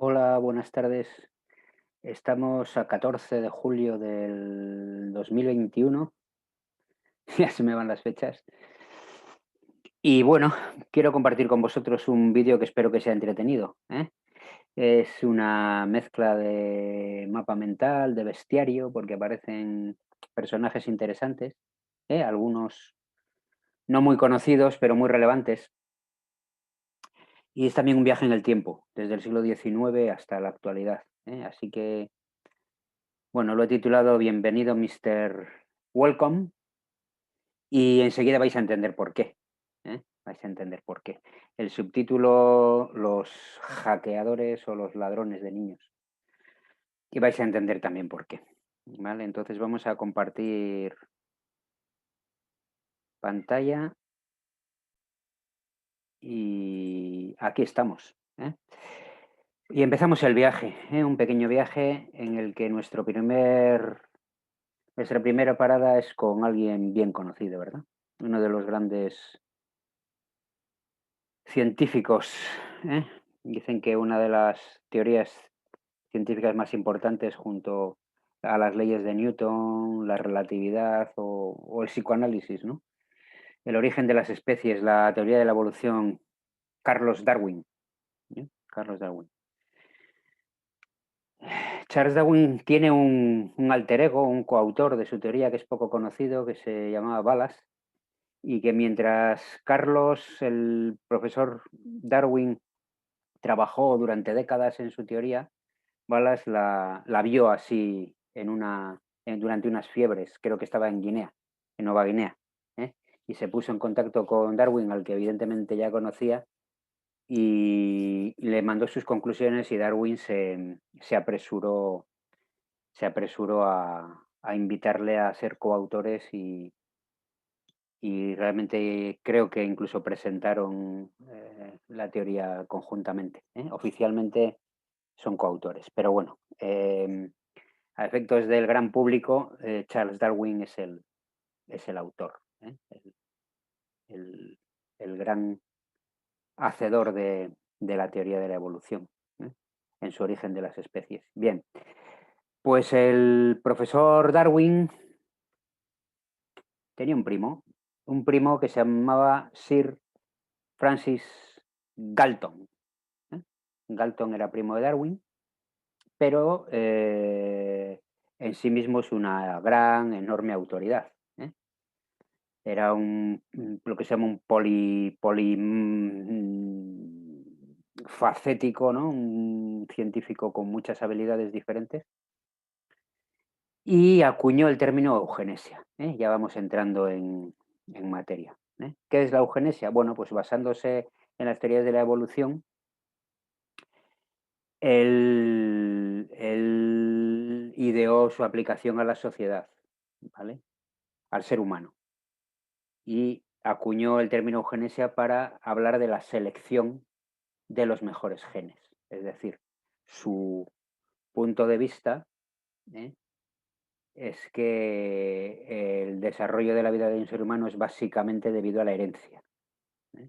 Hola, buenas tardes. Estamos a 14 de julio del 2021. Ya se me van las fechas. Y bueno, quiero compartir con vosotros un vídeo que espero que sea entretenido, ¿eh? Es una mezcla de mapa mental, de bestiario, porque aparecen personajes interesantes, algunos no muy conocidos, pero muy relevantes. Y es también un viaje en el tiempo, desde el siglo XIX hasta la actualidad, ¿eh? Así que bueno, lo he titulado Bienvenido, Mr. Welcome, y enseguida vais a entender por qué. Vais a entender por qué. El subtítulo, Los hackeadores o los ladrones de niños. Y vais a entender también por qué. ¿Vale? Entonces vamos a compartir pantalla y aquí estamos. Y empezamos el viaje, un pequeño viaje en el que nuestra primera parada es con alguien bien conocido, ¿verdad? Uno de los grandes científicos, ¿eh? Dicen que una de las teorías científicas más importantes junto a las leyes de Newton, la relatividad o el psicoanálisis, ¿no? El origen de las especies, la teoría de la evolución, Carlos Darwin, Carlos Darwin. Charles Darwin tiene un alter ego, un coautor de su teoría que es poco conocido, que se llamaba Wallace, y que mientras Carlos, el profesor Darwin, trabajó durante décadas en su teoría, Wallace la vio así durante unas fiebres, creo que estaba en Guinea, en Nueva Guinea, ¿eh? Y se puso en contacto con Darwin, al que evidentemente ya conocía, y le mandó sus conclusiones y Darwin se apresuró a invitarle a ser coautores y realmente creo que incluso presentaron la teoría conjuntamente, ¿eh? Oficialmente son coautores, pero bueno, a efectos del gran público, Charles Darwin es el autor, ¿eh? El, el gran hacedor de la teoría de la evolución, ¿eh? En su origen de las especies. Bien, pues el profesor Darwin tenía un primo que se llamaba Sir Francis Galton, ¿eh? Galton era primo de Darwin, pero en sí mismo es una gran, enorme autoridad, ¿eh? Era lo que se llama un facético, ¿no? Un científico con muchas habilidades diferentes y acuñó el término eugenesia, ¿eh? Ya vamos entrando en materia, ¿eh? ¿Qué es la eugenesia? Bueno, pues basándose en las teorías de la evolución, él ideó su aplicación a la sociedad, ¿vale? Al ser humano. Y acuñó el término eugenesia para hablar de la selección de los mejores genes. Es decir, su punto de vista, ¿eh? Es que el desarrollo de la vida de un ser humano es básicamente debido a la herencia, ¿eh?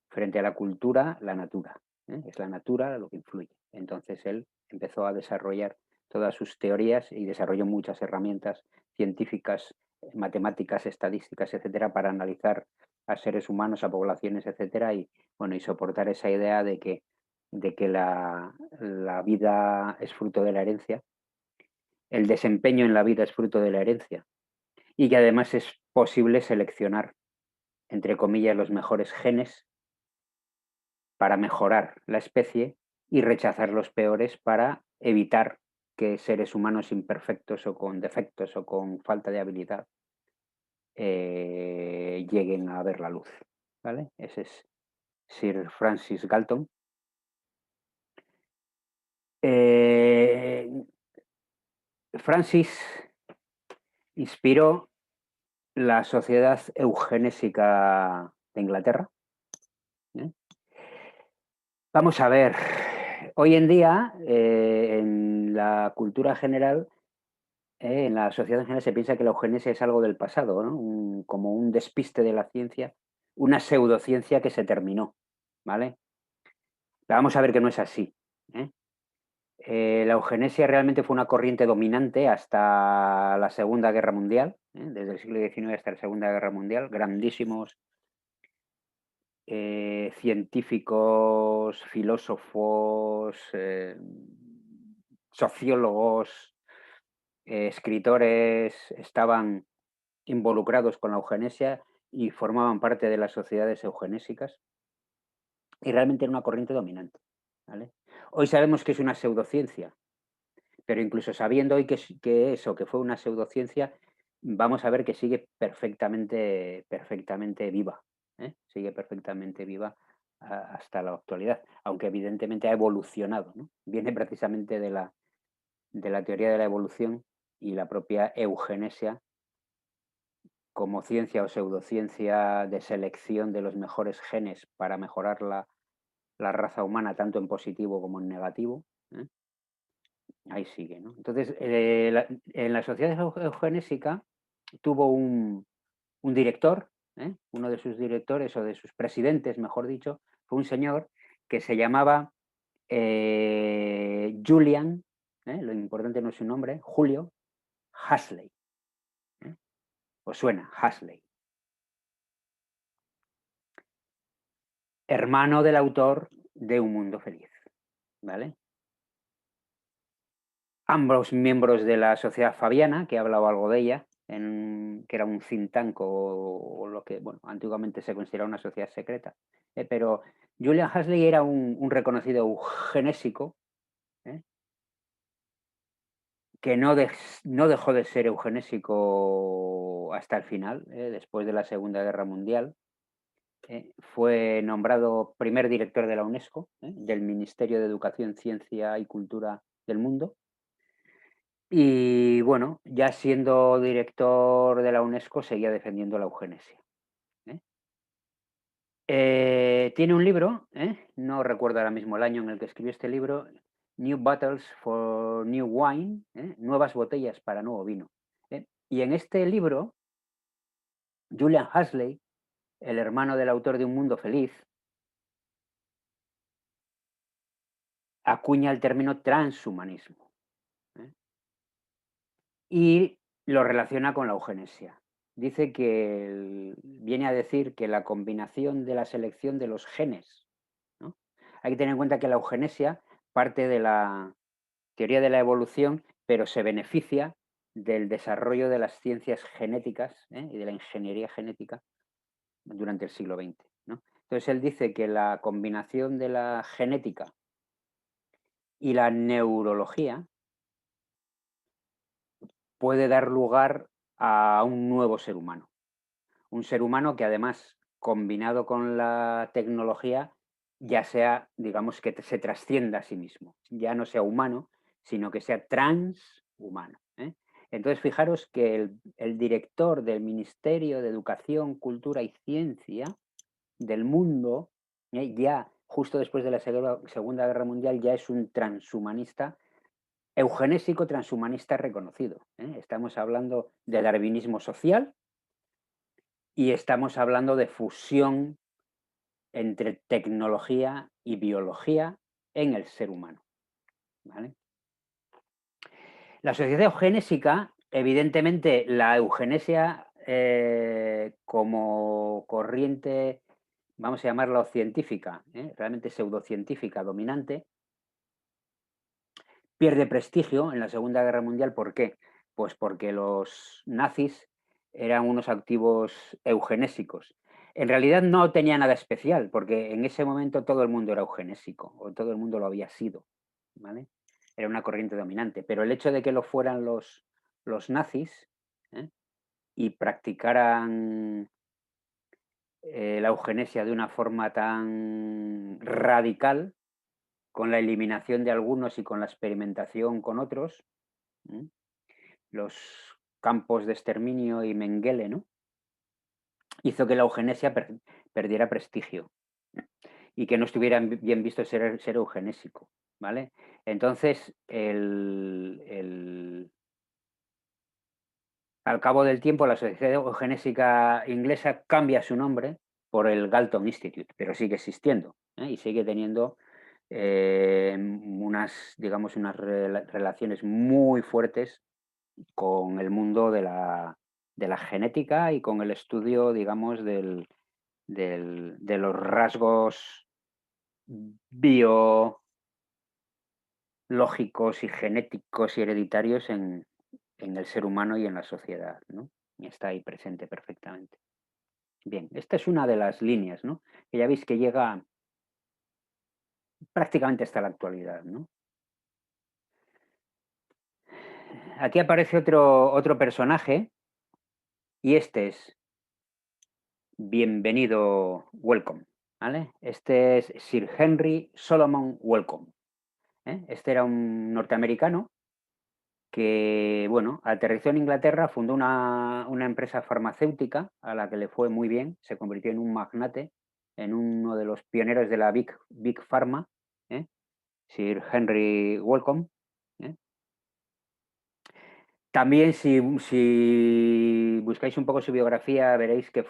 Frente a la cultura, la natura, ¿eh? Es la natura lo que influye. Entonces él empezó a desarrollar todas sus teorías y desarrolló muchas herramientas científicas, matemáticas, estadísticas, etcétera, para analizar a seres humanos, a poblaciones, etcétera, y bueno, y soportar esa idea de que la vida es fruto de la herencia, el desempeño en la vida es fruto de la herencia, y que además es posible seleccionar, entre comillas, los mejores genes para mejorar la especie y rechazar los peores para evitar que seres humanos imperfectos o con defectos o con falta de habilidad lleguen a ver la luz, ¿vale? Ese es Sir Francis Galton. Eh, Francis inspiró la Sociedad Eugenésica de Inglaterra, ¿eh? Vamos a ver, hoy en día en la cultura general, en la sociedad en general se piensa que la eugenesia es algo del pasado, ¿no? Como un despiste de la ciencia, una pseudociencia que se terminó, ¿vale? Pero vamos a ver que no es así, ¿eh? La eugenesia realmente fue una corriente dominante hasta la Segunda Guerra Mundial, desde el siglo XIX hasta la Segunda Guerra Mundial. Grandísimos científicos, filósofos, sociólogos, escritores estaban involucrados con la eugenesia y formaban parte de las sociedades eugenésicas, y realmente era una corriente dominante, ¿vale? Hoy sabemos que es una pseudociencia, pero incluso sabiendo hoy que eso, que fue una pseudociencia, vamos a ver que sigue perfectamente viva, ¿eh? Sigue perfectamente viva hasta la actualidad, aunque evidentemente ha evolucionado, ¿no? Viene precisamente de la teoría de la evolución y la propia eugenesia como ciencia o pseudociencia de selección de los mejores genes para mejorar la raza humana, tanto en positivo como en negativo, ¿eh? Ahí sigue, ¿no? Entonces, en la sociedad eugenésica tuvo un director, uno de sus directores o de sus presidentes, mejor dicho, fue un señor que se llamaba Julian, lo importante no es su nombre, Julio Huxley. ¿Os suena? Huxley. Hermano del autor de Un Mundo Feliz, ¿vale? Ambos miembros de la Sociedad Fabiana, que he hablado algo de ella, que era un think tank o lo que, bueno, antiguamente se consideraba una sociedad secreta. Pero Julian Huxley era un reconocido eugenésico, que no dejó de ser eugenésico hasta el final, después de la Segunda Guerra Mundial. Fue nombrado primer director de la UNESCO, del Ministerio de Educación, Ciencia y Cultura del mundo. Y bueno, ya siendo director de la UNESCO, seguía defendiendo la eugenesia. Tiene un libro, no recuerdo ahora mismo el año en el que escribió este libro, New Bottles for New Wine, Nuevas botellas para nuevo vino. Y en este libro, Julian Huxley, el hermano del autor de Un Mundo Feliz, acuña el término transhumanismo. Y lo relaciona con la eugenesia. Dice que viene a decir que la combinación de la selección de los genes, ¿no? Hay que tener en cuenta que la eugenesia parte de la teoría de la evolución, pero se beneficia del desarrollo de las ciencias genéticas, y de la ingeniería genética durante el siglo XX, ¿no? Entonces él dice que la combinación de la genética y la neurología puede dar lugar a un nuevo ser humano. Un ser humano que además, combinado con la tecnología, ya sea, digamos, que se trascienda a sí mismo. Ya no sea humano, sino que sea transhumano. Entonces, fijaros que el director del Ministerio de Educación, Cultura y Ciencia del mundo, ya justo después de la Segunda Guerra Mundial, ya es un transhumanista, eugenésico transhumanista reconocido. Estamos hablando de darwinismo social y estamos hablando de fusión entre tecnología y biología en el ser humano, ¿vale? La sociedad eugenésica, evidentemente, la eugenesia como corriente, vamos a llamarlo científica, realmente pseudocientífica dominante, pierde prestigio en la Segunda Guerra Mundial. ¿Por qué? Pues porque los nazis eran unos activos eugenésicos. En realidad no tenía nada especial, porque en ese momento todo el mundo era eugenésico, o todo el mundo lo había sido, ¿vale? Era una corriente dominante. Pero el hecho de que lo fueran los nazis, y practicaran la eugenesia de una forma tan radical, con la eliminación de algunos y con la experimentación con otros, los campos de exterminio y Mengele, ¿no? Hizo que la eugenesia perdiera prestigio y que no estuviera bien visto ser eugenésico, ¿vale? Entonces, al cabo del tiempo, la Sociedad Eugenésica Inglesa cambia su nombre por el Galton Institute, pero sigue existiendo, y sigue teniendo digamos, unas relaciones muy fuertes con el mundo de la genética y con el estudio, digamos, de los rasgos biológicos y genéticos y hereditarios en el ser humano y en la sociedad, ¿no? Y está ahí presente perfectamente. Bien, esta es una de las líneas, ¿no? Que ya veis que llega prácticamente hasta la actualidad, ¿no? Aquí aparece otro personaje y este es bienvenido, welcome, ¿vale? Este es Sir Henry Solomon Welcome, ¿eh? Este era un norteamericano que, bueno, aterrizó en Inglaterra, fundó una empresa farmacéutica a la que le fue muy bien, se convirtió en un magnate, en uno de los pioneros de la Big Pharma, ¿eh? Sir Henry Welcome, ¿eh? También si buscáis un poco su biografía veréis que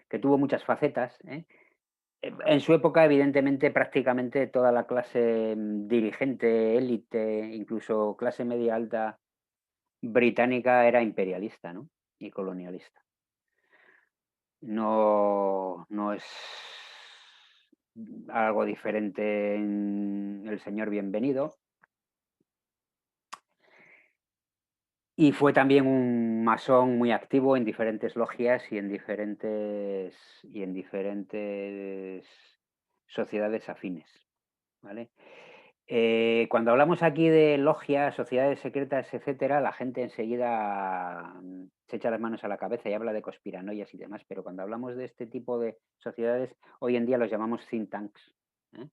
que tuvo muchas facetas, ¿eh? En su época, evidentemente, prácticamente toda la clase dirigente, élite, incluso clase media alta británica era imperialista, ¿no? Y colonialista. No es algo diferente en el señor Bienvenido. Y fue también un masón muy activo en diferentes logias y en diferentes sociedades afines, ¿vale? Cuando hablamos aquí de logias, sociedades secretas, etcétera, la gente enseguida se echa las manos a la cabeza y habla de conspiranoias y demás, pero cuando hablamos de este tipo de sociedades, hoy en día los llamamos think tanks, ¿eh?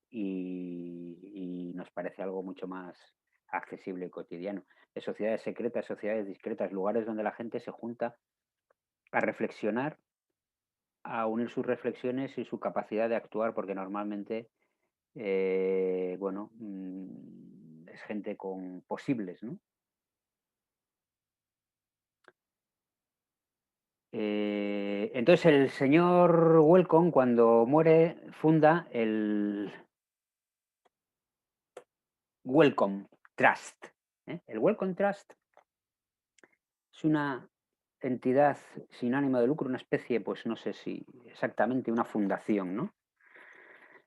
Y nos parece algo mucho más accesible y cotidiano. De sociedades secretas, sociedades discretas, lugares donde la gente se junta a reflexionar, a unir sus reflexiones y su capacidad de actuar, porque normalmente bueno, es gente con posibles, ¿no? Entonces el señor Welcome, cuando muere, funda el Wellcome Trust, ¿eh? El Wellcome Trust es una entidad sin ánimo de lucro, una especie, pues no sé si exactamente una fundación, ¿no?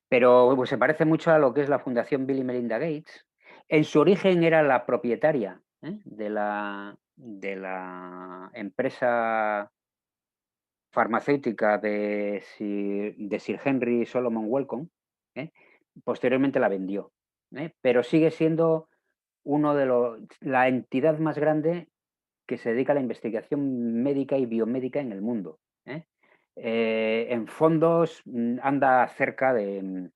Pero pues, se parece mucho a lo que es la Fundación Bill y Melinda Gates. En su origen era la propietaria, ¿eh? de la empresa farmacéutica de Sir Henry Solomon Welcome, ¿eh? Posteriormente la vendió, ¿eh? Pero sigue siendo la entidad más grande que se dedica a la investigación médica y biomédica en el mundo, ¿eh? En fondos anda cerca de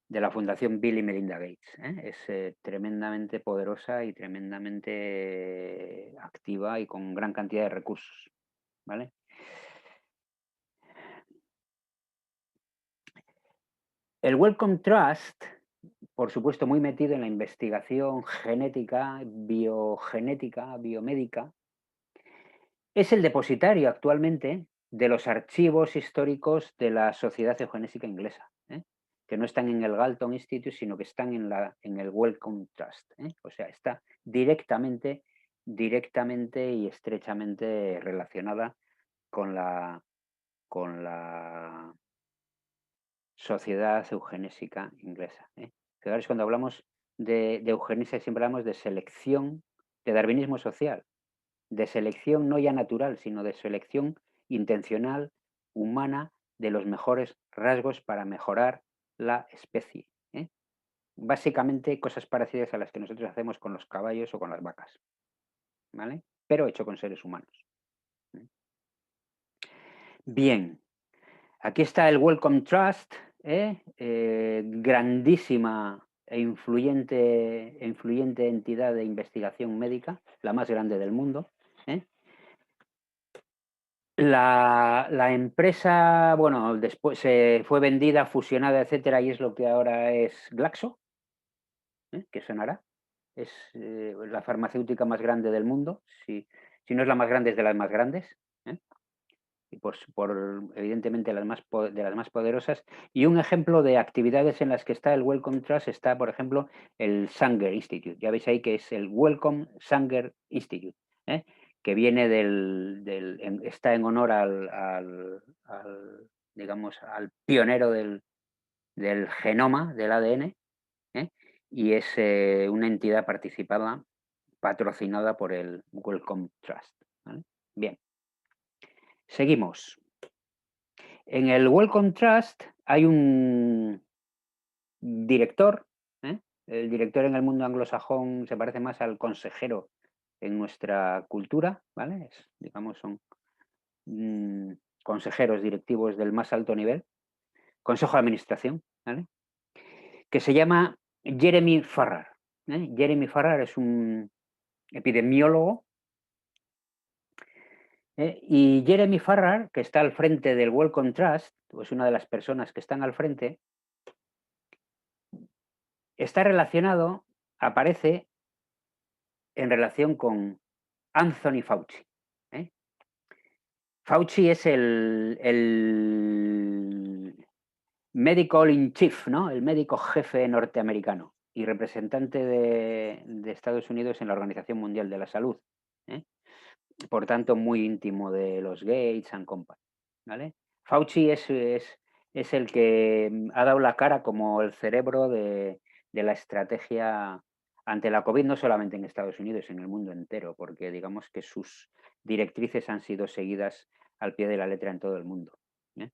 la Fundación Bill y Melinda Gates, ¿eh? Es tremendamente poderosa y tremendamente activa y con gran cantidad de recursos, ¿vale? El Wellcome Trust, por supuesto, muy metido en la investigación genética, biogenética, biomédica, es el depositario actualmente de los archivos históricos de la Sociedad Eugenésica Inglesa, ¿eh? Que no están en el Galton Institute, sino que están en el Wellcome Trust, ¿eh? O sea, está directamente y estrechamente relacionada con la Sociedad Eugenésica Inglesa, ¿eh? Fijaros, cuando hablamos de eugenesia siempre hablamos de selección, de darwinismo social, de selección no ya natural, sino de selección intencional, humana, de los mejores rasgos para mejorar la especie, ¿eh? Básicamente cosas parecidas a las que nosotros hacemos con los caballos o con las vacas, ¿vale? Pero hecho con seres humanos, ¿eh? Bien, aquí está el Wellcome Trust, grandísima e influyente entidad de investigación médica, la más grande del mundo, ¿eh? La empresa, bueno, después se fue vendida, fusionada, etcétera, y es lo que ahora es Glaxo, que sonará. Es la farmacéutica más grande del mundo, si no es la más grande, es de las más grandes, ¿eh? y evidentemente de las más poderosas. Y un ejemplo de actividades en las que está el Wellcome Trust está, por ejemplo, el Sanger Institute. Ya veis ahí que es el Wellcome Sanger Institute, ¿eh? Que viene está en honor digamos, al pionero del genoma del ADN, ¿eh? Y es una entidad patrocinada por el Wellcome Trust, ¿vale? Bien, seguimos. En el Wellcome Trust hay un director, ¿eh? El director en el mundo anglosajón se parece más al consejero en nuestra cultura, ¿vale? Digamos, son consejeros directivos del más alto nivel, consejo de administración, ¿vale? Que se llama Jeremy Farrar, ¿eh? Jeremy Farrar es un epidemiólogo, y Jeremy Farrar, que está al frente del Wellcome Trust, o es una de las personas que están al frente, está relacionado, aparece en relación con Anthony Fauci, ¿eh? Fauci es el medical in chief, ¿no? El médico jefe norteamericano y representante de Estados Unidos en la Organización Mundial de la Salud, ¿eh? Por tanto, muy íntimo de los Gates and Company, ¿vale? Fauci es el que ha dado la cara como el cerebro de la estrategia ante la COVID, no solamente en Estados Unidos, en el mundo entero, porque digamos que sus directrices han sido seguidas al pie de la letra en todo el mundo, ¿eh?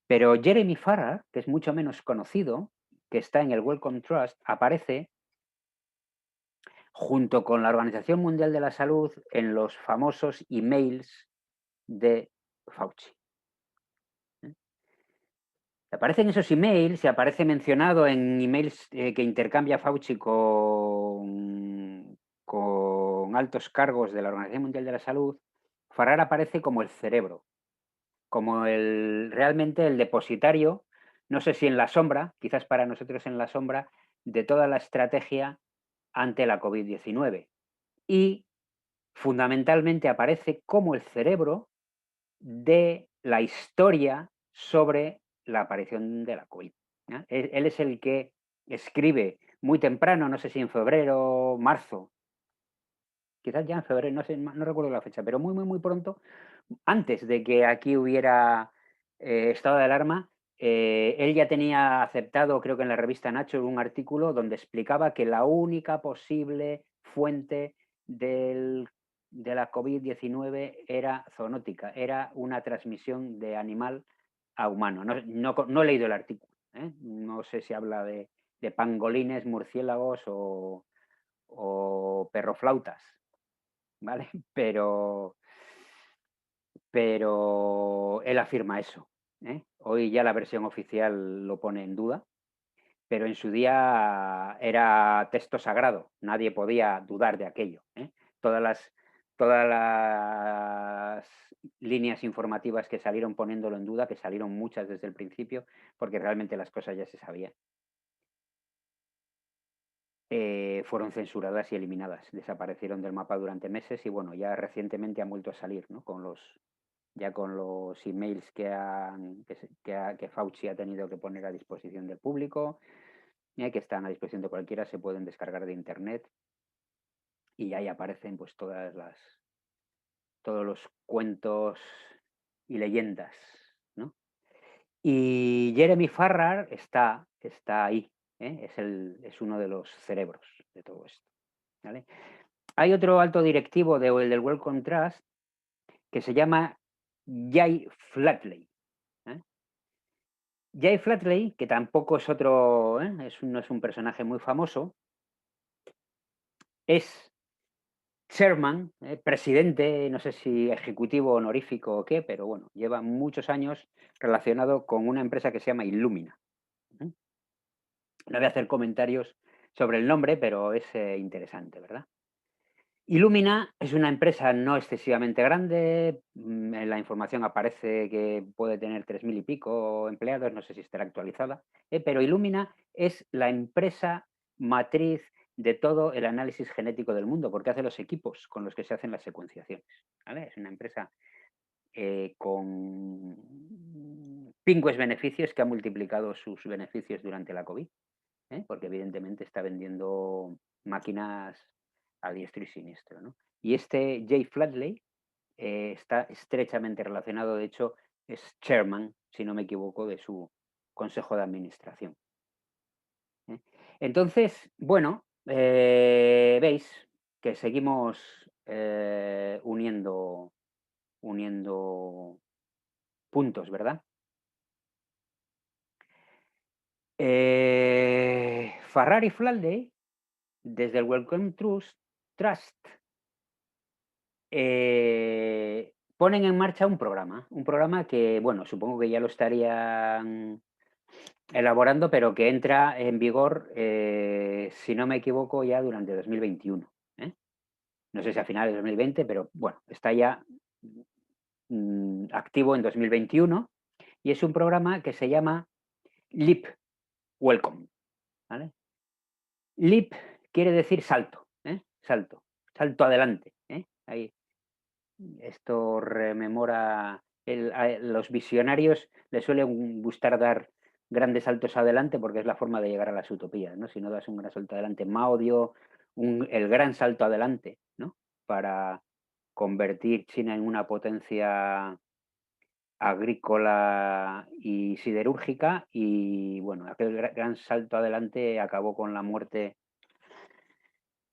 Pero Jeremy Farrar, que es mucho menos conocido, que está en el Wellcome Trust, aparece junto con la Organización Mundial de la Salud en los famosos emails de Fauci, ¿eh? Aparecen esos emails y aparece mencionado en emails que intercambia Fauci con altos cargos de la Organización Mundial de la Salud. Farrar aparece como el cerebro, como realmente el depositario, no sé si en la sombra, quizás para nosotros en la sombra, de toda la estrategia ante la COVID-19. Y fundamentalmente aparece como el cerebro de la historia sobre la aparición de la COVID, ¿no? Él es el que escribe muy temprano, no sé si en febrero, marzo, quizás ya en febrero, no sé, no recuerdo la fecha, pero muy, muy, muy pronto, antes de que aquí hubiera estado de alarma, él ya tenía aceptado, creo que en la revista Nature, un artículo donde explicaba que la única posible fuente de la COVID-19 era zoonótica, era una transmisión de animal a humano. No he leído el artículo, ¿eh? No sé si habla de pangolines, murciélagos o perroflautas, ¿vale? Pero él afirma eso, ¿eh? Hoy ya la versión oficial lo pone en duda, pero en su día era texto sagrado, nadie podía dudar de aquello, ¿eh? Todas las líneas informativas que salieron poniéndolo en duda, que salieron muchas desde el principio, porque realmente las cosas ya se sabían, fueron censuradas y eliminadas, desaparecieron del mapa durante meses y bueno, ya recientemente han vuelto a salir, ¿no? Con los emails que Fauci ha tenido que poner a disposición del público, que están a disposición de cualquiera, se pueden descargar de internet y ahí aparecen pues todos los cuentos y leyendas, ¿no? Y Jeremy Farrar está ahí, ¿eh? Es uno de los cerebros de todo esto, ¿vale? Hay otro alto directivo del Wellcome Trust que se llama Jay Flatley, ¿eh? Jay Flatley, que tampoco es otro, no es un personaje muy famoso, es chairman, presidente, no sé si ejecutivo honorífico o qué, pero bueno, lleva muchos años relacionado con una empresa que se llama Illumina. No voy a hacer comentarios sobre el nombre, pero es interesante, ¿verdad? Illumina es una empresa no excesivamente grande, en la información aparece que puede tener 3.000 y pico empleados, no sé si estará actualizada, pero Illumina es la empresa matriz de todo el análisis genético del mundo, porque hace los equipos con los que se hacen las secuenciaciones, ¿vale? Es una empresa con pingües beneficios, que ha multiplicado sus beneficios durante la COVID, porque evidentemente está vendiendo máquinas a diestro y siniestro, ¿no? Y este Jay Flatley está estrechamente relacionado, de hecho, es chairman, si no me equivoco, de su consejo de administración. Entonces, bueno, veis que seguimos uniendo puntos, ¿verdad? Farrar y Flatley, desde el Wellcome Trust, ponen en marcha un programa que, bueno, supongo que ya lo estarían elaborando, pero que entra en vigor, si no me equivoco, ya durante 2021. No sé si a finales de 2020, pero bueno, está ya activo en 2021 y es un programa que se llama Leap Welcome, ¿vale? Leap quiere decir salto, salto adelante. Ahí, esto rememora, a los visionarios les suele gustar dar grandes saltos adelante porque es la forma de llegar a las utopías, ¿no? Si no das un gran salto adelante, Mao dio el gran salto adelante, ¿no? Para convertir China en una potencia agrícola y siderúrgica, y bueno, aquel gran salto adelante acabó con la muerte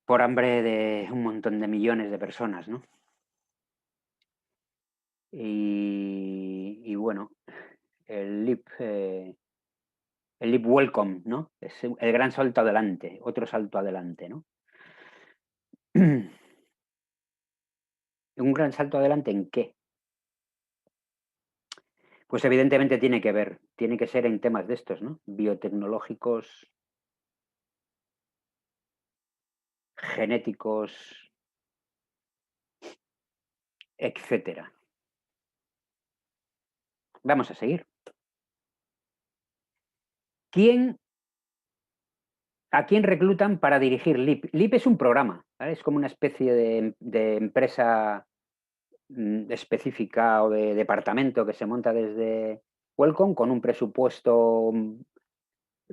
por hambre de un montón de millones de personas, ¿no? Y bueno, el leap welcome, ¿no? Es el gran salto adelante, otro salto adelante, ¿no? ¿Un gran salto adelante en qué? Pues evidentemente tiene que ser en temas de estos, ¿no? Biotecnológicos, genéticos, etcétera. Vamos a seguir. ¿A quién reclutan para dirigir LEAP? LEAP es un programa, ¿vale? Es como una especie de empresa específica o de departamento que se monta desde Wellcome con un presupuesto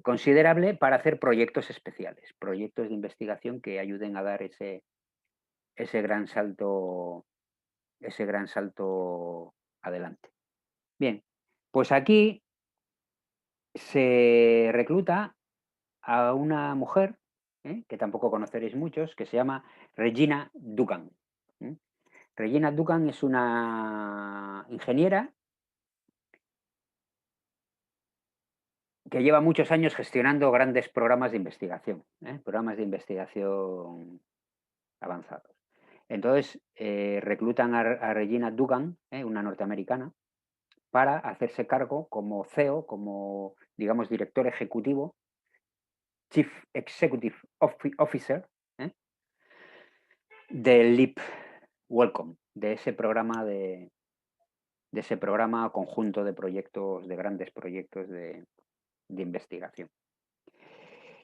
considerable para hacer proyectos especiales, proyectos de investigación que ayuden a dar ese gran salto adelante. Bien, pues aquí se recluta a una mujer, que tampoco conoceréis muchos, que se llama Regina Dugan. Regina Dugan es una ingeniera que lleva muchos años gestionando grandes programas de investigación, avanzados. Entonces, reclutan a Regina Dugan, una norteamericana, para hacerse cargo como CEO, como, digamos, director ejecutivo, Chief Executive Officer, del LEAP Welcome, de ese programa conjunto de proyectos, de grandes proyectos de investigación.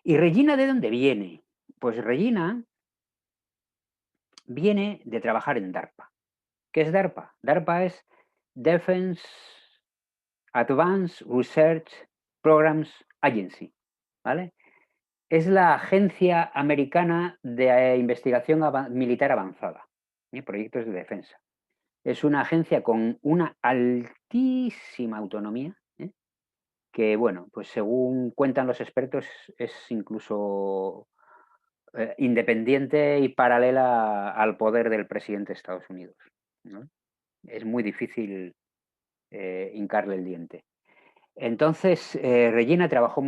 ¿Y Regina de dónde viene? Pues Regina viene de trabajar en DARPA. ¿Qué es DARPA? DARPA es Defense Advanced Research Programs Agency, ¿vale? Es la agencia americana de investigación militar avanzada, proyectos de defensa. Es una agencia con una altísima autonomía, que, bueno, pues según cuentan los expertos, es incluso independiente y paralela al poder del presidente de Estados Unidos, ¿no? Es muy difícil hincarle el diente. Entonces, Regina trabajó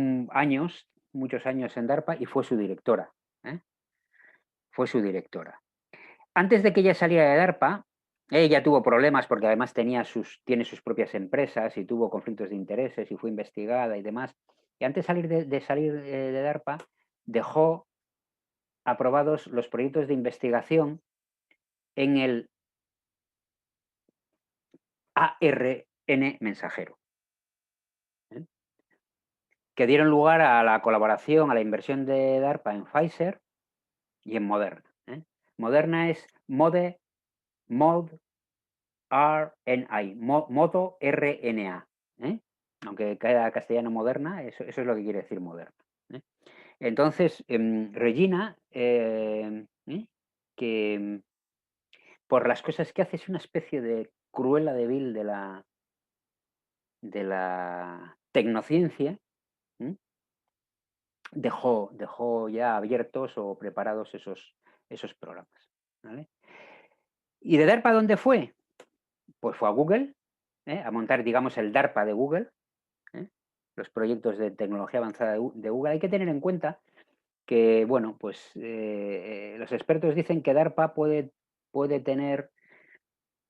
muchos años en DARPA y fue su directora. Fue su directora. Antes de que ella saliera de DARPA, ella tuvo problemas porque además tiene sus propias empresas y tuvo conflictos de intereses y fue investigada y demás. Y antes de salir de DARPA, dejó aprobados los proyectos de investigación en el ARN mensajero, que dieron lugar a la colaboración, a la inversión de DARPA en Pfizer y en Moderna. Moderna es Mode RNA, modo RNA. Aunque queda castellano moderna, eso es lo que quiere decir moderna. Entonces, Regina, que por las cosas que hace es una especie de Cruella de Vil de la tecnociencia, dejó ya abiertos o preparados esos programas. ¿Vale? ¿Y de DARPA dónde fue? Pues fue a Google, a montar, digamos, el DARPA de Google, los proyectos de tecnología avanzada de Google. Hay que tener en cuenta que, bueno, pues los expertos dicen que DARPA puede tener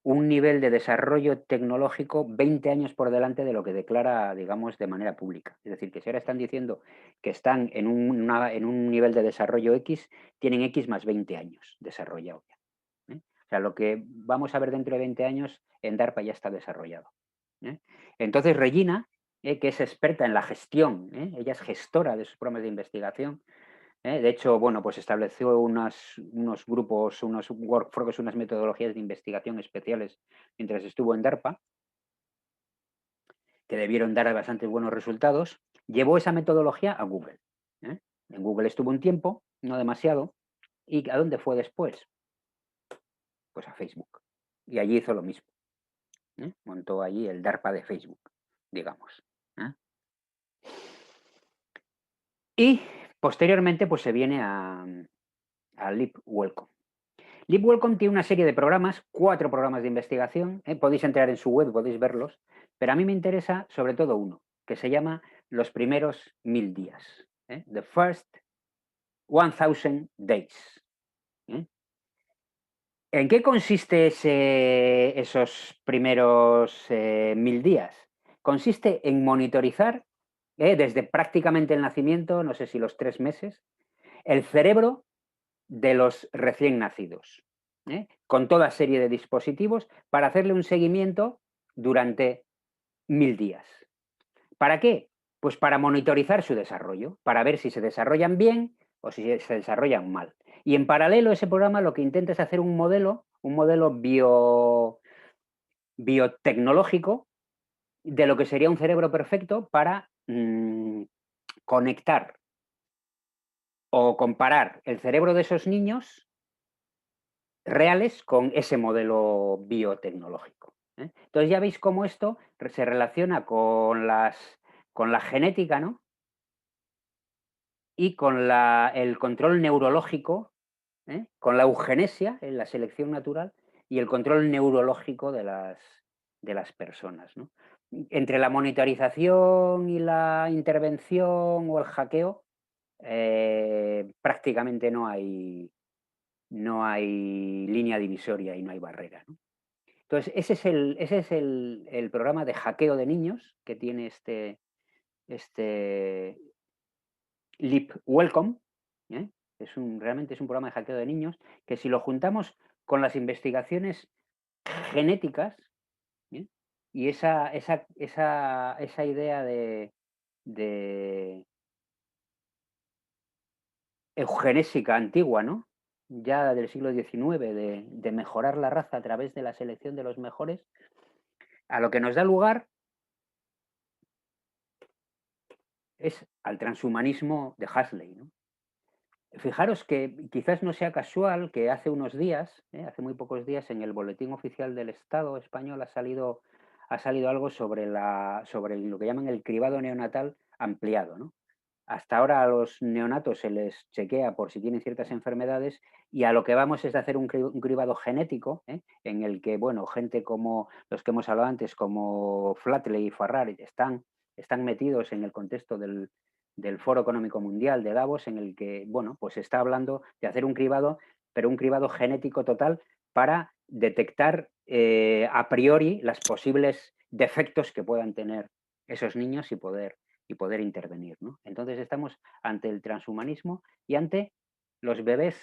un nivel de desarrollo tecnológico 20 años por delante de lo que declara, digamos, de manera pública. Es decir, que si ahora están diciendo que están en un nivel de desarrollo X, tienen X más 20 años desarrollado ya. O sea, lo que vamos a ver dentro de 20 años en DARPA ya está desarrollado. Entonces, Regina, que es experta en la gestión, ella es gestora de sus programas de investigación. De hecho, bueno, pues estableció unos grupos, unos workflows, unas metodologías de investigación especiales mientras estuvo en DARPA, que debieron dar bastante buenos resultados. Llevó esa metodología a Google. En Google estuvo un tiempo, no demasiado. ¿Y a dónde fue después? Pues a Facebook. Y allí hizo lo mismo. Montó allí el DARPA de Facebook, digamos. Y posteriormente pues se viene a Leap Welcome. Leap Welcome tiene una serie de programas, 4 programas de investigación, podéis entrar en su web, podéis verlos, pero a mí me interesa sobre todo uno, que se llama Los primeros 1000 días, The First 1000 Days. ¿En qué consiste esos primeros 1000 días? Consiste en monitorizar desde prácticamente el nacimiento, no sé si los 3 meses, el cerebro de los recién nacidos, con toda serie de dispositivos para hacerle un seguimiento durante 1000 días. ¿Para qué? Pues para monitorizar su desarrollo, para ver si se desarrollan bien o si se desarrollan mal. Y en paralelo ese programa lo que intenta es hacer un modelo biotecnológico de lo que sería un cerebro perfecto para conectar o comparar el cerebro de esos niños reales con ese modelo biotecnológico. Entonces ya veis cómo esto se relaciona con la genética, ¿no? Y con el control neurológico, con la eugenesia, en la selección natural, y el control neurológico de las personas, ¿no? Entre la monitorización y la intervención o el hackeo, prácticamente no hay línea divisoria y no hay barrera, ¿no? Entonces, ese es el programa de hackeo de niños que tiene este Leap Welcome. Realmente es un programa de hackeo de niños que, si lo juntamos con las investigaciones genéticas, y esa idea de eugenésica antigua, ¿no? Ya del siglo XIX, de mejorar la raza a través de la selección de los mejores, a lo que nos da lugar es al transhumanismo de Huxley, ¿no? Fijaros que quizás no sea casual que hace unos días, hace muy pocos días, en el Boletín Oficial del Estado español ha salido algo sobre lo que llaman el cribado neonatal ampliado, ¿no? Hasta ahora a los neonatos se les chequea por si tienen ciertas enfermedades, y a lo que vamos es de hacer un cribado genético, en el que, bueno, gente como los que hemos hablado antes, como Flatley y Farrar, están metidos en el contexto del Foro Económico Mundial de Davos, en el que, bueno, pues se está hablando de hacer un cribado, pero un cribado genético total para detectar a priori los posibles defectos que puedan tener esos niños y poder intervenir, ¿no? Entonces estamos ante el transhumanismo y ante los bebés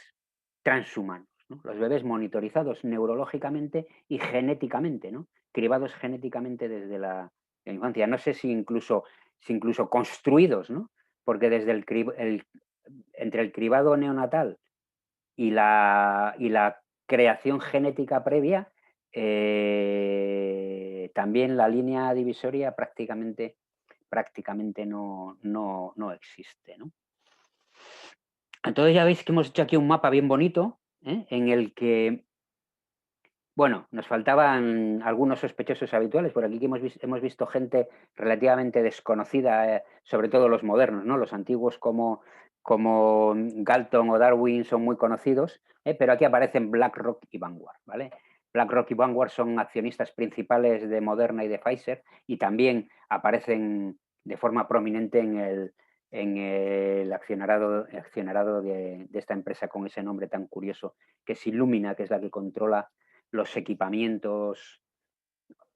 transhumanos, ¿no? Los bebés monitorizados neurológicamente y genéticamente, ¿no? Cribados genéticamente desde la infancia. No sé si incluso construidos, ¿no? Porque desde entre el cribado neonatal y la creación genética previa también la línea divisoria prácticamente no existe, ¿no? Entonces ya veis que hemos hecho aquí un mapa bien bonito, en el que, bueno, nos faltaban algunos sospechosos habituales. Por aquí que hemos visto gente relativamente desconocida, sobre todo los modernos, ¿no? Los antiguos como Galton o Darwin son muy conocidos, pero aquí aparecen BlackRock y Vanguard, ¿vale? BlackRock y Vanguard son accionistas principales de Moderna y de Pfizer, y también aparecen de forma prominente en el accionariado de esta empresa con ese nombre tan curioso, que es Illumina, que es la que controla los equipamientos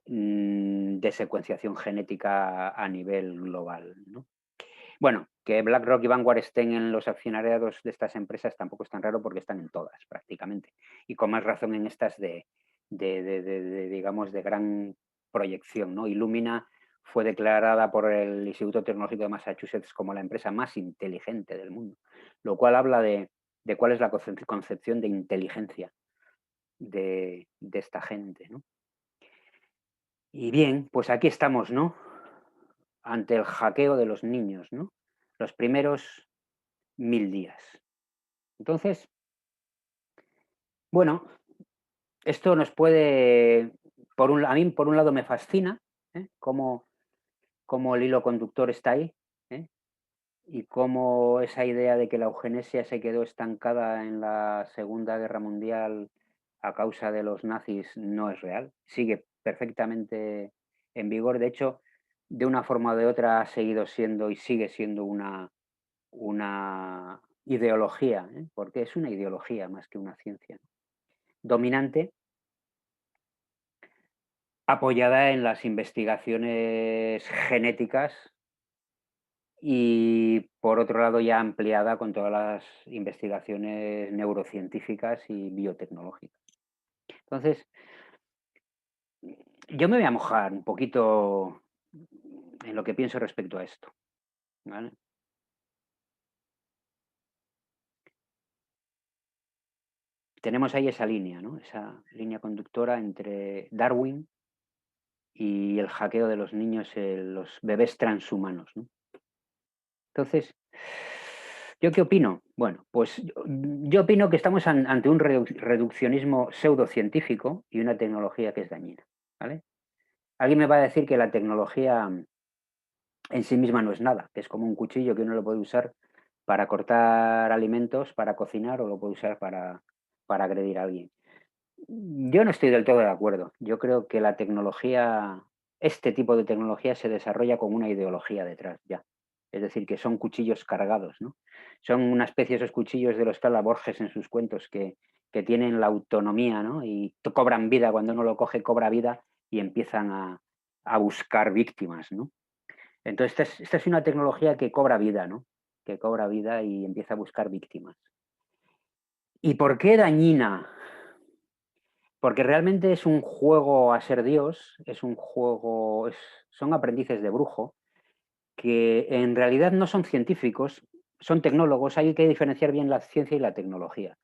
de secuenciación genética a nivel global, ¿no? Bueno, que BlackRock y Vanguard estén en los accionariados de estas empresas tampoco es tan raro, porque están en todas prácticamente, y con más razón en estas digamos, de gran proyección, ¿no? Illumina fue declarada por el Instituto Tecnológico de Massachusetts como la empresa más inteligente del mundo, lo cual habla de cuál es la concepción de inteligencia de esta gente, ¿no? Y bien, pues aquí estamos, ¿no? Ante el hackeo de los niños, ¿no? Los primeros 1000 días. Entonces, bueno, esto nos puede, a mí por un lado me fascina, cómo el hilo conductor está ahí, y cómo esa idea de que la eugenesia se quedó estancada en la Segunda Guerra Mundial a causa de los nazis no es real, sigue perfectamente en vigor. De hecho, de una forma o de otra ha seguido siendo y sigue siendo una ideología, porque es una ideología más que una ciencia, ¿no? Dominante, apoyada en las investigaciones genéticas y, por otro lado, ya ampliada con todas las investigaciones neurocientíficas y biotecnológicas. Entonces, yo me voy a mojar un poquito en lo que pienso respecto a esto, ¿vale? Tenemos ahí esa línea, ¿no? Esa línea conductora entre Darwin y el hackeo de los niños, los bebés transhumanos, ¿no? Entonces, ¿yo qué opino? Bueno, pues yo opino que estamos ante un reduccionismo pseudocientífico y una tecnología que es dañina, ¿vale? Alguien me va a decir que la tecnología en sí misma no es nada, que es como un cuchillo que uno lo puede usar para cortar alimentos, para cocinar, o lo puede usar para agredir a alguien. Yo no estoy del todo de acuerdo. Yo creo que la tecnología, este tipo de tecnología se desarrolla con una ideología detrás ya. Es decir, que son cuchillos cargados, ¿no? Son una especie de esos cuchillos de los que habla Borges en sus cuentos, que tienen la autonomía, ¿no? Y cobran vida, cuando uno lo coge cobra vida, y empiezan a buscar víctimas, ¿no? Entonces, esta es una tecnología que cobra vida, ¿no? Que cobra vida y empieza a buscar víctimas. ¿Y por qué dañina? Porque realmente es un juego a ser Dios, es un juego, son aprendices de brujo, que en realidad no son científicos, son tecnólogos. Hay que diferenciar bien la ciencia y la tecnología.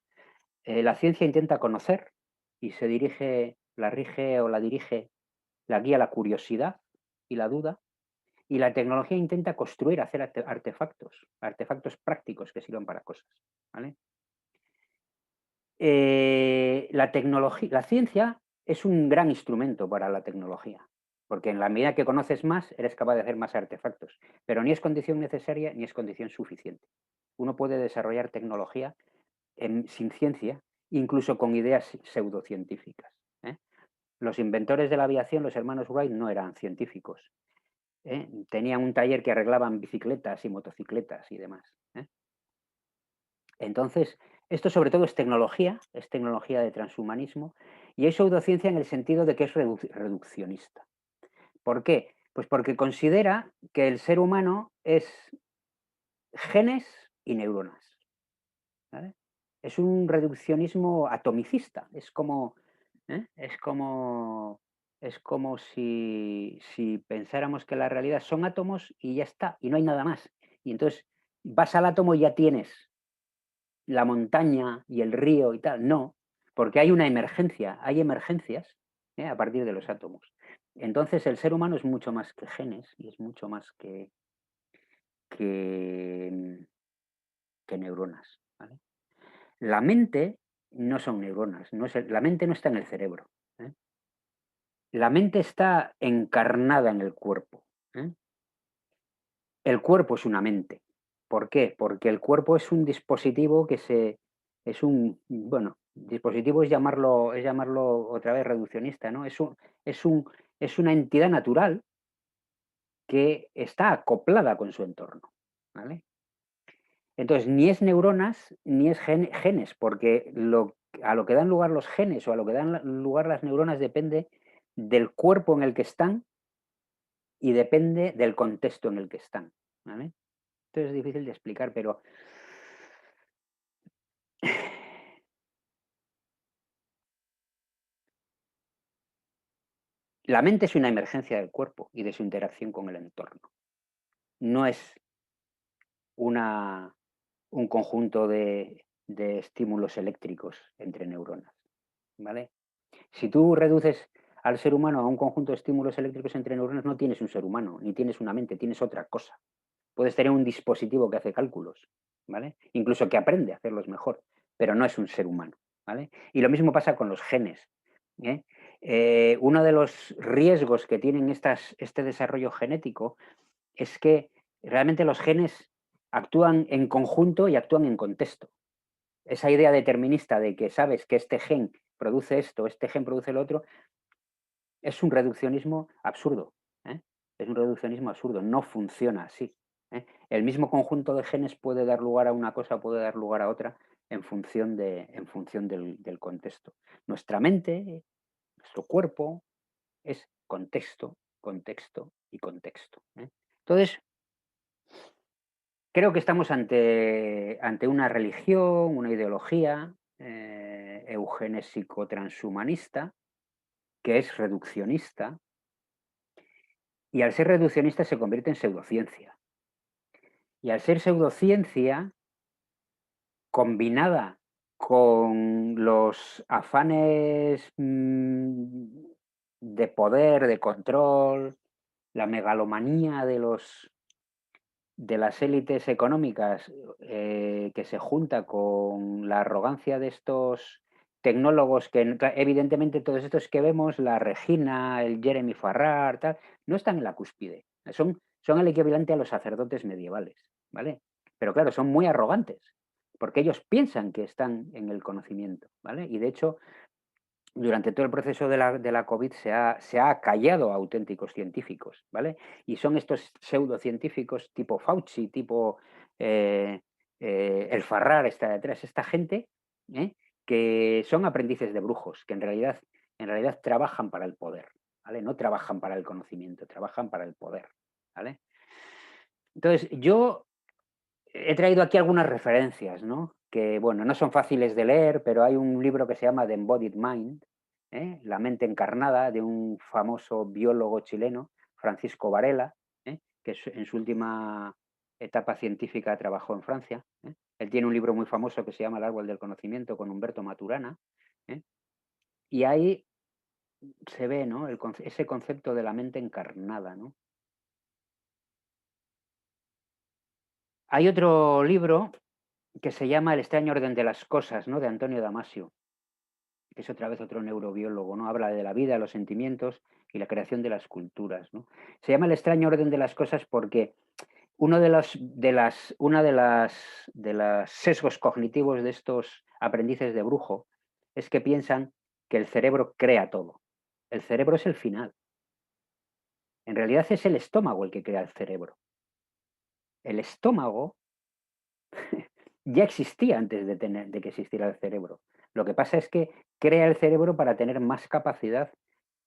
La ciencia intenta conocer y se dirige, la rige o la dirige, la guía la curiosidad y la duda, y la tecnología intenta construir, hacer artefactos prácticos que sirvan para cosas, ¿vale? La ciencia es un gran instrumento para la tecnología, porque en la medida que conoces más, eres capaz de hacer más artefactos, pero ni es condición necesaria ni es condición suficiente. Uno puede desarrollar tecnología sin ciencia, incluso con ideas pseudocientíficas, ¿eh? Los inventores de la aviación, los hermanos Wright, no eran científicos, tenían un taller que arreglaban bicicletas y motocicletas y demás, ¿eh? Entonces, esto sobre todo es tecnología de transhumanismo, y es pseudociencia en el sentido de que es reduccionista. ¿Por qué? Pues porque considera que el ser humano es genes y neuronas, ¿vale? Es un reduccionismo atomicista, es como, si pensáramos que la realidad son átomos y ya está, y no hay nada más. Y entonces vas al átomo y ya tienes la montaña y el río y tal. No, porque hay una emergencia, hay emergencias a partir de los átomos. Entonces el ser humano es mucho más que genes y es mucho más que, que neuronas. ¿Vale? La mente no son neuronas, la mente no está en el cerebro. ¿Eh? La mente está encarnada en el cuerpo. ¿Eh? El cuerpo es una mente. ¿Por qué? Porque el cuerpo es un dispositivo bueno, dispositivo es llamarlo otra vez reduccionista, ¿no? Es un, es una entidad natural que está acoplada con su entorno, ¿vale? Entonces, ni es neuronas ni es genes, porque a lo que dan lugar los genes o a lo que dan lugar las neuronas depende del cuerpo en el que están y depende del contexto en el que están, ¿vale? Esto es difícil de explicar, pero la mente es una emergencia del cuerpo y de su interacción con el entorno. No es un conjunto de estímulos eléctricos entre neuronas, ¿vale? Si tú reduces al ser humano a un conjunto de estímulos eléctricos entre neuronas, no tienes un ser humano, ni tienes una mente, tienes otra cosa. Puedes tener un dispositivo que hace cálculos, ¿vale? Incluso que aprende a hacerlos mejor, pero no es un ser humano, ¿vale? Y lo mismo pasa con los genes. ¿Eh? Uno de los riesgos que tienen este desarrollo genético es que realmente los genes actúan en conjunto y actúan en contexto. Esa idea determinista de que sabes que este gen produce esto, este gen produce lo otro, es un reduccionismo absurdo. ¿Eh? Es un reduccionismo absurdo, no funciona así. ¿Eh? El mismo conjunto de genes puede dar lugar a una cosa, puede dar lugar a otra en función, del contexto. Nuestra mente, nuestro cuerpo, es contexto, contexto y contexto. ¿Eh? Entonces, creo que estamos ante una religión, una ideología eugenésico-transhumanista, que es reduccionista, y al ser reduccionista se convierte en pseudociencia. Y al ser pseudociencia, combinada con los afanes de poder, de control, la megalomanía de las élites económicas, que se junta con la arrogancia de estos tecnólogos que evidentemente todos estos que vemos, la Regina, el Jeremy Farrar, tal, no están en la cúspide. Son el equivalente a los sacerdotes medievales, ¿vale? Pero claro, son muy arrogantes, porque ellos piensan que están en el conocimiento, ¿vale? Y de hecho, durante todo el proceso de la COVID se ha callado a auténticos científicos, ¿vale? Y son estos pseudocientíficos tipo Fauci, tipo el Farrar está detrás, esta gente, ¿eh? Que son aprendices de brujos, que en realidad trabajan para el poder, ¿vale? No trabajan para el conocimiento, trabajan para el poder, ¿vale? Entonces, yo he traído aquí algunas referencias, ¿no? Que, bueno, no son fáciles de leer, pero hay un libro que se llama The Embodied Mind, La mente encarnada, de un famoso biólogo chileno, Francisco Varela, que en su última etapa científica trabajó en Francia. Él tiene un libro muy famoso que se llama El árbol del conocimiento con Humberto Maturana. Y ahí se ve, ¿no? Ese concepto de la mente encarnada, ¿no? Hay otro libro que se llama El extraño orden de las cosas, ¿no? De Antonio Damasio, que es otra vez otro neurobiólogo, ¿no? Habla de la vida, los sentimientos y la creación de las culturas, ¿no? Se llama El extraño orden de las cosas porque uno de las sesgos cognitivos de estos aprendices de brujo es que piensan que el cerebro crea todo. El cerebro es el final. En realidad es el estómago el que crea el cerebro. El estómago ya existía antes de que existiera el cerebro. Lo que pasa es que crea el cerebro para tener más capacidad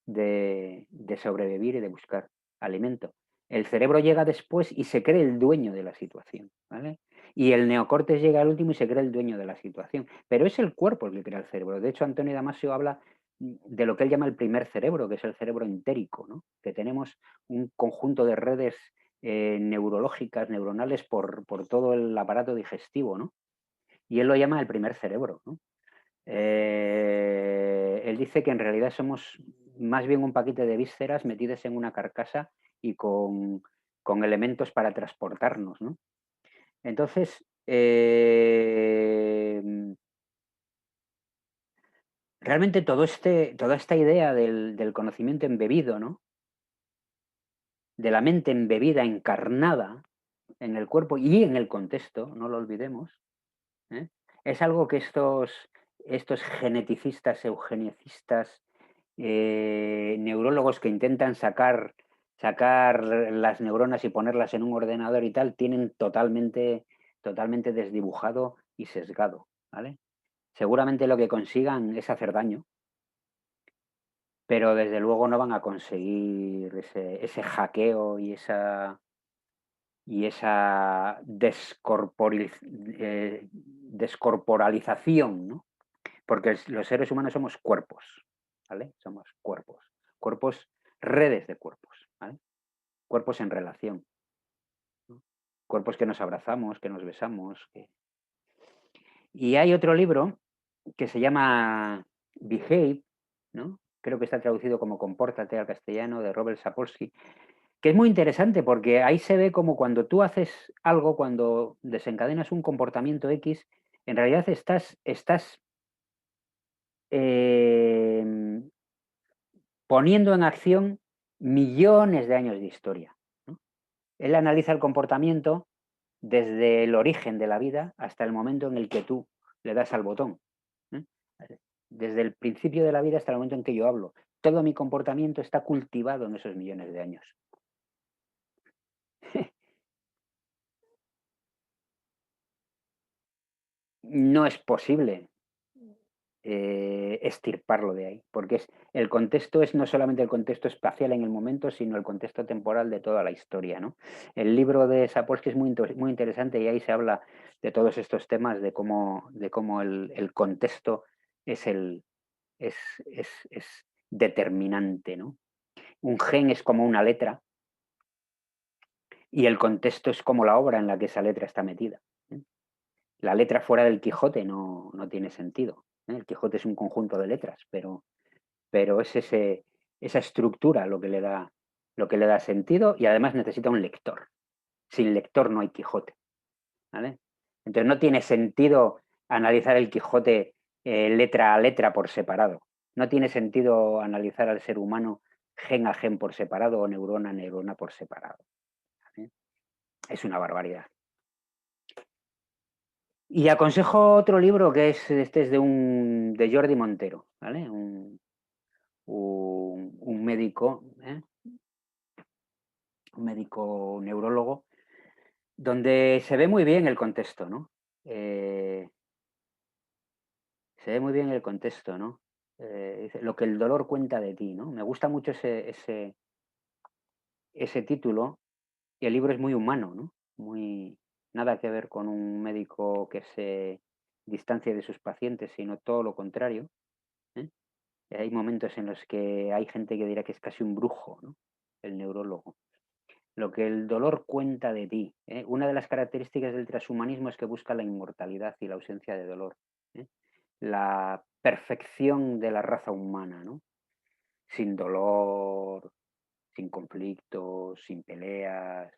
de sobrevivir y de buscar alimento. El cerebro llega después y se cree el dueño de la situación, ¿vale? Y el neocortes llega al último y se cree el dueño de la situación. Pero es el cuerpo el que crea el cerebro. De hecho, Antonio Damasio habla de lo que él llama el primer cerebro, que es el cerebro entérico, ¿no? Que tenemos un conjunto de redes neurológicas, neuronales por todo el aparato digestivo, ¿no? Y él lo llama el primer cerebro, ¿no? Él dice que en realidad somos más bien un paquete de vísceras metidas en una carcasa y con elementos para transportarnos, ¿no? Entonces, realmente toda esta idea del conocimiento embebido, ¿no? De la mente embebida, encarnada en el cuerpo y en el contexto, no lo olvidemos, ¿eh? Es algo que estos geneticistas, eugenecistas, neurólogos que intentan sacar las neuronas y ponerlas en un ordenador y tal, tienen totalmente desdibujado y sesgado, ¿vale? Seguramente lo que consigan es hacer daño, pero desde luego no van a conseguir ese hackeo y esa descorporalización, ¿no? Porque los seres humanos somos cuerpos, ¿vale? Somos cuerpos, redes de cuerpos, ¿vale? Cuerpos en relación, ¿no? Cuerpos que nos abrazamos, que nos besamos. Y hay otro libro que se llama Behave, ¿no? Creo que está traducido como Compórtate al castellano, de Robert Sapolsky, que es muy interesante porque ahí se ve como cuando tú haces algo, cuando desencadenas un comportamiento X, en realidad estás poniendo en acción millones de años de historia, ¿no? Él analiza el comportamiento desde el origen de la vida hasta el momento en el que tú le das al botón, ¿eh? Desde el principio de la vida hasta el momento en que yo hablo. Todo mi comportamiento está cultivado en esos millones de años. No es posible extirparlo de ahí, porque el contexto es no solamente el contexto espacial en el momento, sino el contexto temporal de toda la historia, ¿no? El libro de Sapolsky es muy interesante y ahí se habla de todos estos temas, de cómo el contexto es, es determinante, ¿no? Un gen es como una letra y el contexto es como la obra en la que esa letra está metida, ¿eh? La letra fuera del Quijote no tiene sentido, ¿eh? El Quijote es un conjunto de letras, pero es esa estructura lo que le da sentido y además necesita un lector. Sin lector no hay Quijote, ¿vale? Entonces no tiene sentido analizar el Quijote letra a letra por separado. No tiene sentido analizar al ser humano gen a gen por separado o neurona a neurona por separado, ¿vale? Es una barbaridad. Y aconsejo otro libro que es de Jordi Montero, ¿vale? Un médico, un médico neurólogo, donde se ve muy bien el contexto, ¿no? Se ve muy bien el contexto, ¿no? Dice, lo que el dolor cuenta de ti, ¿no? Me gusta mucho ese título y el libro es muy humano, ¿no? Nada que ver con un médico que se distancia de sus pacientes, sino todo lo contrario, ¿eh? Hay momentos en los que hay gente que dirá que es casi un brujo, ¿no? El neurólogo. Lo que el dolor cuenta de ti, ¿eh? Una de las características del transhumanismo es que busca la inmortalidad y la ausencia de dolor, ¿eh? La perfección de la raza humana, ¿no? Sin dolor, sin conflictos, sin peleas.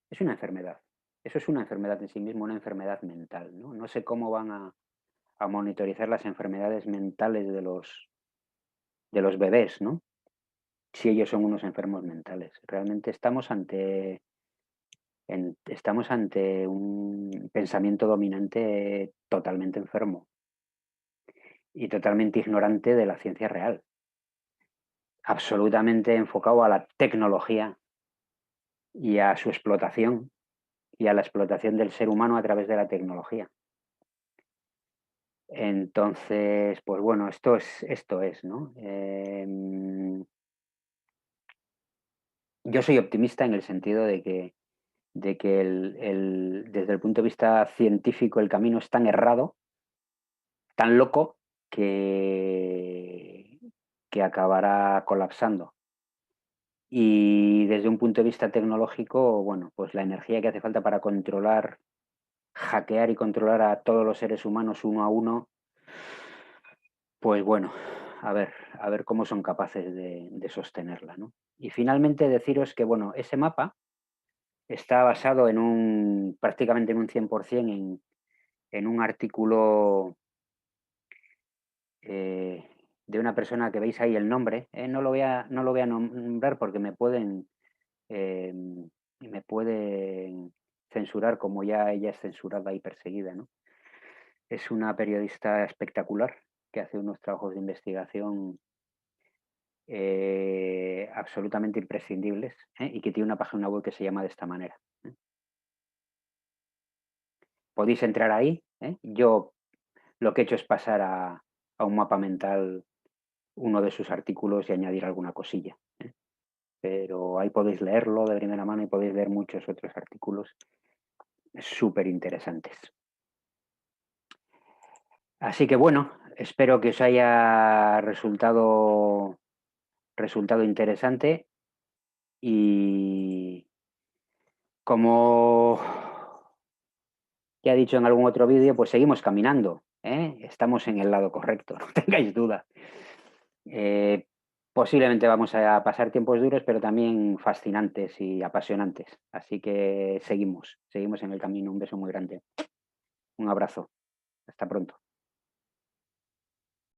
Es una enfermedad. Eso es una enfermedad en sí mismo, una enfermedad mental, ¿no? No sé cómo van a monitorizar las enfermedades mentales de los bebés, ¿no? Si ellos son unos enfermos mentales. Realmente estamos ante un pensamiento dominante totalmente enfermo y totalmente ignorante de la ciencia real, absolutamente enfocado a la tecnología y a su explotación y a la explotación del ser humano a través de la tecnología. Entonces, pues bueno, esto es, ¿no? Yo soy optimista en el sentido de que desde el punto de vista científico el camino es tan errado, tan loco, que acabará colapsando. Y desde un punto de vista tecnológico, bueno, pues la energía que hace falta para hackear y controlar a todos los seres humanos uno a uno, Pues bueno, a ver cómo son capaces de sostenerla, ¿no? Y finalmente deciros que, bueno, ese mapa está basado en prácticamente en un 100% en un artículo de una persona que veis ahí el nombre. No lo voy a nombrar porque eh, me pueden censurar, como ya ella es censurada y perseguida, ¿no? Es una periodista espectacular que hace unos trabajos de investigación absolutamente imprescindibles, y que tiene una página web que se llama de esta manera. Podéis entrar ahí. Yo lo que he hecho es pasar a un mapa mental uno de sus artículos y añadir alguna cosilla. Pero ahí podéis leerlo de primera mano y podéis leer muchos otros artículos súper interesantes. Así que bueno, espero que os haya resultado interesante y como ya he dicho en algún otro vídeo, pues seguimos caminando, ¿eh? Estamos en el lado correcto, no tengáis duda. Eh, Posiblemente vamos a pasar tiempos duros, pero también fascinantes y apasionantes. Así que seguimos en el camino. Un beso muy grande. Un abrazo. Hasta pronto.